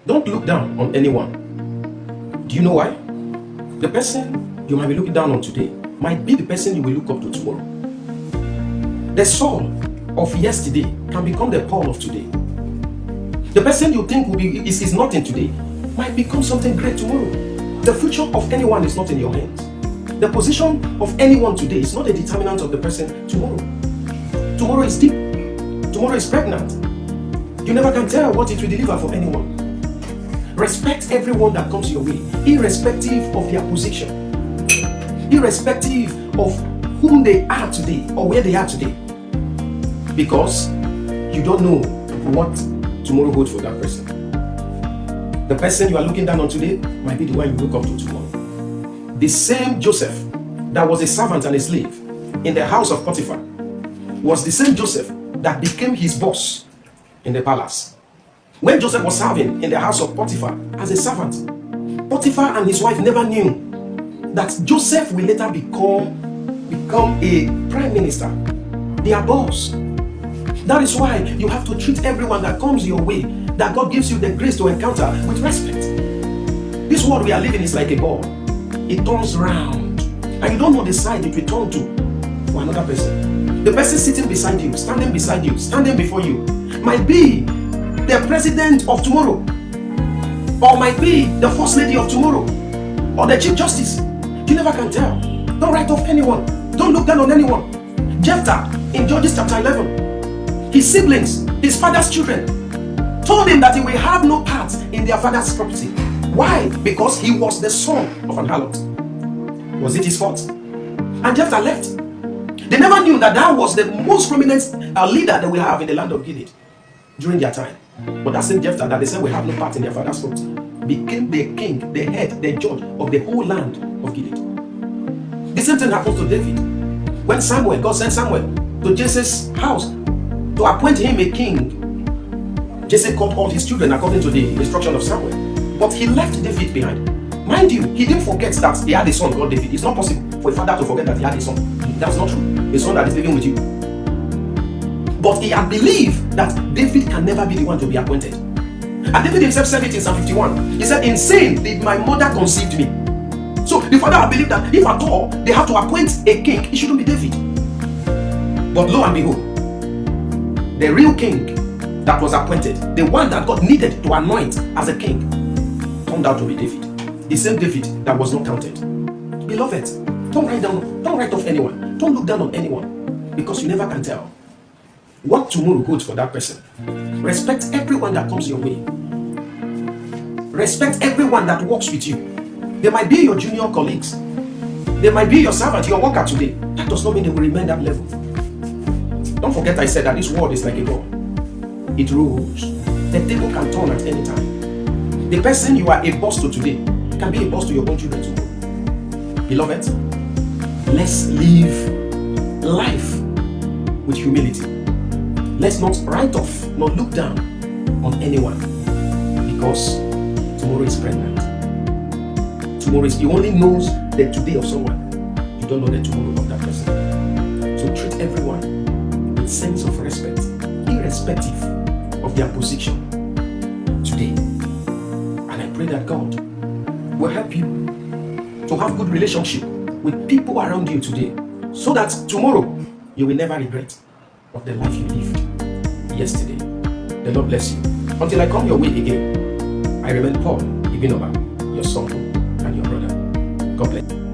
Don't look down on anyone. Do you know why? The person you might be looking down on today might be the person you will look up to tomorrow. The Saul of yesterday can become the Paul of today. The person you think is nothing today might become something great tomorrow. The future of anyone is not in your hands. The position of anyone today is not a determinant of the person tomorrow. Tomorrow is deep. Tomorrow is pregnant. You never can tell what it will deliver for anyone. Respect everyone that comes your way, irrespective of their position, irrespective of whom they are today or where they are today. Because you don't know what tomorrow holds for that person. The person you are looking down on today might be the one you look up to tomorrow. The same Joseph that was a servant and a slave in the house of Potiphar was the same Joseph that became his boss in the palace. When Joseph was serving in the house of Potiphar as a servant, Potiphar and his wife never knew that Joseph will later become a prime minister, their boss. That is why you have to treat everyone that comes your way, that God gives you the grace to encounter, with respect. This world we are living is like a ball. It turns round, and you don't know the side it will turn to for another person. The person sitting beside you, standing before you, might be the president of tomorrow, or might be the first lady of tomorrow, or the chief justice. You never can tell. Don't write off anyone. Don't look down on anyone. Jephthah in Judges chapter 11, his siblings, his father's children, told him that he will have no part in their father's property. Why? Because he was the son of an harlot. Was it his fault? And Jephthah left. They never knew that was the most prominent leader that we have in the land of Gilead during their time. But that same Jephthah that they said will have no part in their father's property became the king, the head, the judge of the whole land of Gilead. The same thing happened to David. When God sent Samuel to Jesse's house to appoint him a king, Jesse called all his children according to the instruction of Samuel. But he left David behind. Mind you, he didn't forget that he had a son called David. It's not possible for a father to forget that he had a son. That's not true. A son that is living with you. But he had believed that David can never be the one to be appointed. And David himself said it in Psalm 51. He said, "In sin did my mother conceived me." So the father had believed that if at all they have to appoint a king, it shouldn't be David. But lo and behold, the real king that was appointed, the one that God needed to anoint as a king, turned out to be David. The same David that was not counted. Beloved, don't write off anyone. Don't look down on anyone, because you never can tell what tomorrow holds for that person. Respect everyone that comes your way. Respect everyone that works with you. They might be your junior colleagues. They might be your servant, your worker today. That does not mean they will remain that level. Don't forget I said that this world is like a ball. It rolls. The table can turn at any time. The person you are a boss to today can be a boss to your own children tomorrow. Beloved, let's live life with humility. Let's not write off, nor look down on anyone, because tomorrow is pregnant. You only knows the today of someone. You don't know the tomorrow of that person. So treat everyone with sense of respect, irrespective of their position today. And I pray that God will help you to have good relationship with people around you today, so that tomorrow you will never regret of the life you lived yesterday. The Lord bless you. Until I come your way again, I remain Paul Igbinoba, your son and your brother. God bless you.